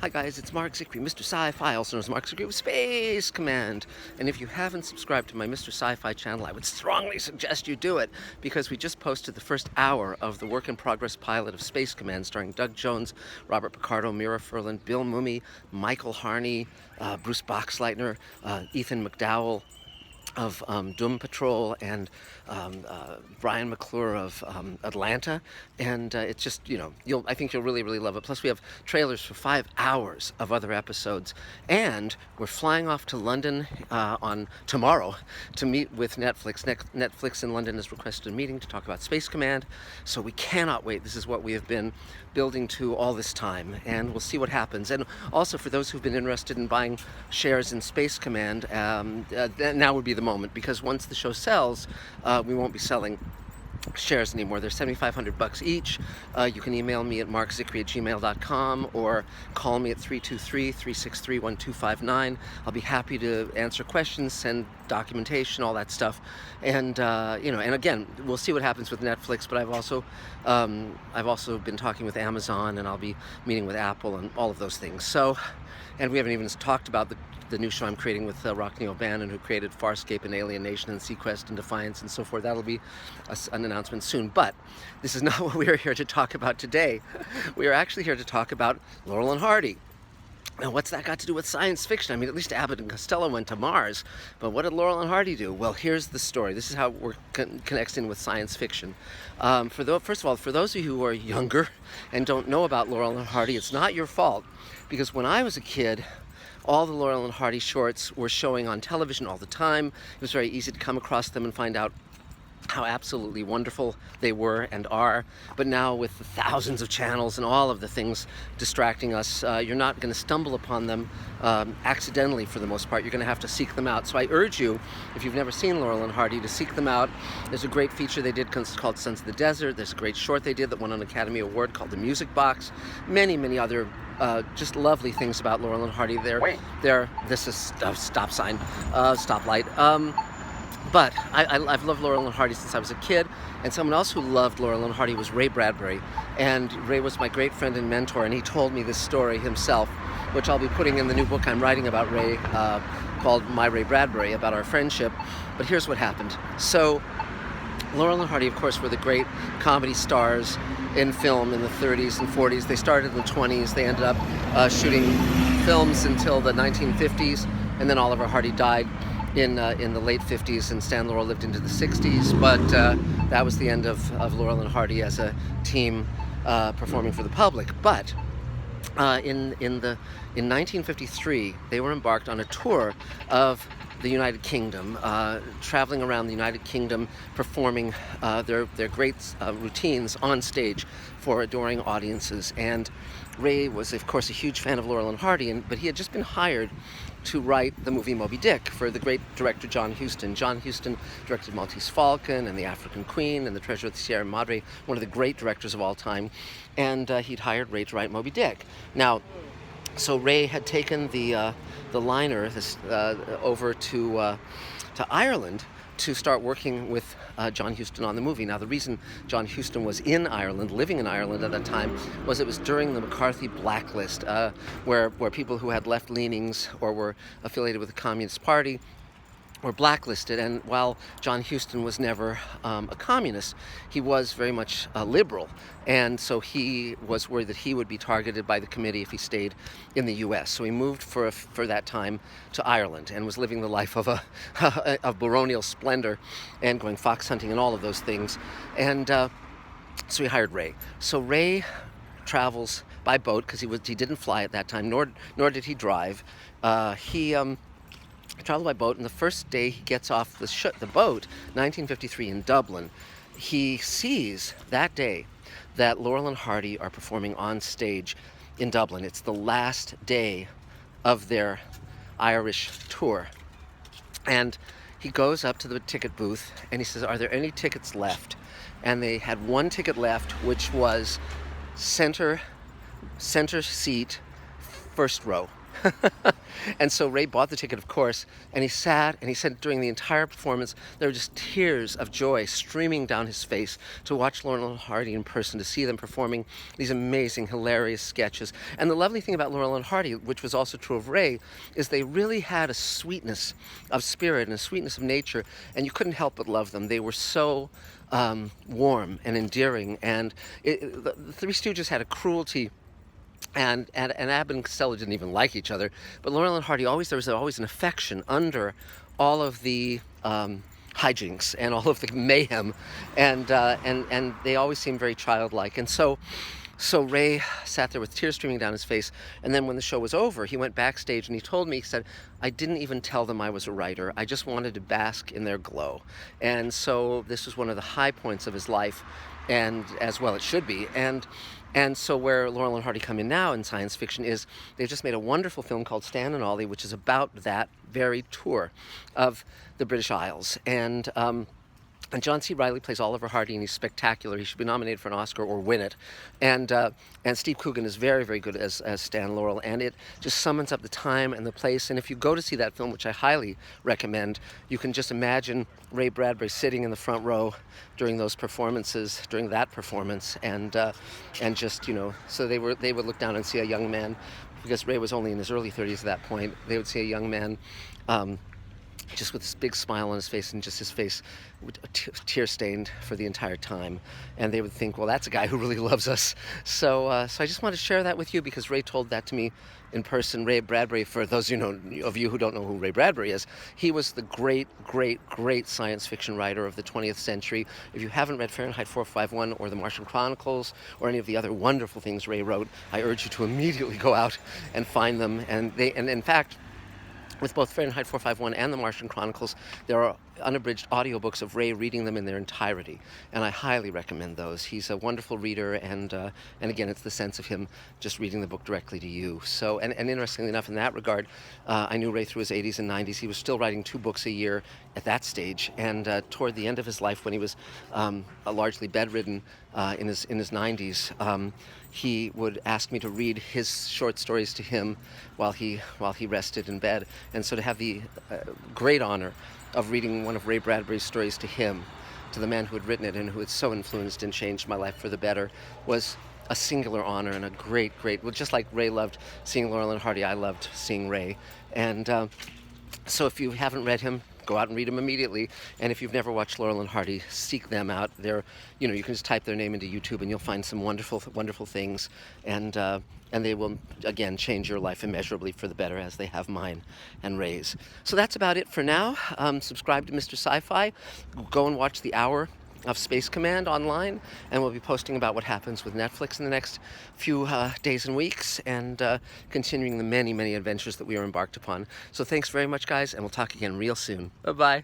Hi guys, it's Mark Zicree, Mr. Sci-Fi, also known as Mark Zicree with Space Command. And if you haven't subscribed to my Mr. Sci-Fi channel, I would strongly suggest you do it, because we just posted the first hour of the work-in-progress pilot of Space Command, starring Doug Jones, Robert Picardo, Mira Furlan, Bill Mumy, Michael Harney, Bruce Boxleitner, Ethan McDowell of Doom Patrol, and Brian McClure of Atlanta, and it's just, I think you'll really love it. Plus we have trailers for 5 hours of other episodes, and we're flying off to London on tomorrow to meet with Netflix. Netflix in London has requested a meeting to talk about Space Command, so we cannot wait. This is what we have been building to all this time, and we'll see what happens. And also, for those who've been interested in buying shares in Space Command, now would be the moment, because once the show sells, we won't be selling shares anymore. They're $7,500 each. You can email me at markzicree@gmail.com or call me at 323-363-1259. I'll be happy to answer questions, send documentation, all that stuff. And and again, we'll see what happens with Netflix, but I've also been talking with Amazon, and I'll be meeting with Apple and all of those things. So, and we haven't even talked about the new show I'm creating with Rockne O'Bannon, who created Farscape and Alien Nation and Sequest and Defiance and so forth. That'll be an announcement soon. But this is not what we are here to talk about today. We are actually here to talk about Laurel and Hardy. Now, what's that got to do with science fiction? I mean, at least Abbott and Costello went to Mars, but what did Laurel and Hardy do? Well, here's the story. This is how we're connecting with science fiction. First of all, for those of you who are younger and don't know about Laurel and Hardy, it's not your fault, because when I was a kid, all the Laurel and Hardy shorts were showing on television all the time. It was very easy to come across them and find out how absolutely wonderful they were and are. But now, with the thousands of channels and all of the things distracting us, you're not going to stumble upon them accidentally for the most part. You're going to have to seek them out. So I urge you, if you've never seen Laurel and Hardy, to seek them out. There's a great feature they did called Sons of the Desert. There's a great short they did that won an Academy Award called The Music Box. Many other just lovely things about Laurel and Hardy. This is a stop sign, stoplight. But I've loved Laurel and Hardy since I was a kid, and someone else who loved Laurel and Hardy was Ray Bradbury. And Ray was my great friend and mentor, and he told me this story himself, which I'll be putting in the new book I'm writing about Ray, called My Ray Bradbury, about our friendship. But here's what happened. So Laurel and Hardy, of course, were the great comedy stars in film in the 30s and 40s. They started in the 20s. They ended up shooting films until the 1950s, and then Oliver Hardy died in the late 50s, and Stan Laurel lived into the 60s. But that was the end of Laurel and Hardy as a team performing for the public. But in 1953, they were embarked on a tour of the United Kingdom, traveling around the United Kingdom, performing their great routines on stage for adoring audiences. And Ray was, of course, a huge fan of Laurel and Hardy, but he had just been hired to write the movie Moby Dick for the great director John Huston. John Huston directed Maltese Falcon and The African Queen and The Treasure of the Sierra Madre, one of the great directors of all time. And he'd hired Ray to write Moby Dick. Now, so Ray had taken the liner over to Ireland to start working with John Huston on the movie. Now, the reason John Huston was in Ireland, living in Ireland at that time, was it was during the McCarthy blacklist, where people who had left leanings or were affiliated with the Communist Party were blacklisted. And while John Huston was never a communist, he was very much liberal, and so he was worried that he would be targeted by the committee if he stayed in the U.S. So he moved for that time to Ireland and was living the life of of baronial splendor and going fox hunting and all of those things. And so he hired Ray. So Ray travels by boat, because he didn't fly at that time, nor did he drive. He traveled by boat, and the first day he gets off the boat, 1953 in Dublin, he sees that day that Laurel and Hardy are performing on stage in Dublin. It's the last day of their Irish tour. And he goes up to the ticket booth and he says, "Are there any tickets left?" And they had one ticket left, which was center seat, first row. And so Ray bought the ticket, of course, and he sat, and he said during the entire performance, there were just tears of joy streaming down his face to watch Laurel and Hardy in person, to see them performing these amazing, hilarious sketches. And the lovely thing about Laurel and Hardy, which was also true of Ray, is they really had a sweetness of spirit and a sweetness of nature, and you couldn't help but love them. They were so warm and endearing, and the Three Stooges had a cruelty. And Abbott and Costello didn't even like each other, but Laurel and Hardy there was always an affection under all of the hijinks and all of the mayhem, and they always seemed very childlike. And so Ray sat there with tears streaming down his face, and then when the show was over, he went backstage and he told me, he said, I didn't even tell them I was a writer. I just wanted to bask in their glow. And so this was one of the high points of his life, and as well it should be. And so where Laurel and Hardy come in now in science fiction is they've just made a wonderful film called Stan and Ollie, which is about that very tour of the British Isles. And John C. Reilly plays Oliver Hardy, and he's spectacular. He should be nominated for an Oscar or win it. And Steve Coogan is very, very good as Stan Laurel, and it just summons up the time and the place. And if you go to see that film, which I highly recommend, you can just imagine Ray Bradbury sitting in the front row during those performances, during that performance, and just, you know, so they would look down and see a young man, because Ray was only in his early 30s at that point. They would see a young man just with this big smile on his face, and just his face tear-stained for the entire time. And they would think, well, that's a guy who really loves us. So I just wanted to share that with you, because Ray told that to me in person. Ray Bradbury, for those of you who don't know who Ray Bradbury is, he was the great, great, great science fiction writer of the 20th century. If you haven't read Fahrenheit 451 or The Martian Chronicles or any of the other wonderful things Ray wrote, I urge you to immediately go out and find them. And in fact, with both Fahrenheit 451 and The Martian Chronicles, there are unabridged audiobooks of Ray reading them in their entirety, and I highly recommend those. He's a wonderful reader, and again, it's the sense of him just reading the book directly to you. So, and interestingly enough, in that regard, I knew Ray through his 80s and 90s. He was still writing 2 books a year at that stage, and toward the end of his life, when he was largely bedridden in his 90s, he would ask me to read his short stories to him while he rested in bed. And so to have the great honor of reading one of Ray Bradbury's stories to him, to the man who had written it and who had so influenced and changed my life for the better, was a singular honor and a great, well, just like Ray loved seeing Laurel and Hardy, I loved seeing Ray. And so if you haven't read him, go out and read them immediately. And if you've never watched Laurel and Hardy, seek them out. They're, you can just type their name into YouTube and you'll find some wonderful, wonderful things. And they will, again, change your life immeasurably for the better, as they have mine and Ray's. So that's about it for now. Subscribe to Mr. Sci-Fi. Go and watch The Hour of Space Command online, and we'll be posting about what happens with Netflix in the next few days and weeks, and continuing the many, many adventures that we are embarked upon. So thanks very much, guys, and we'll talk again real soon. Bye-bye.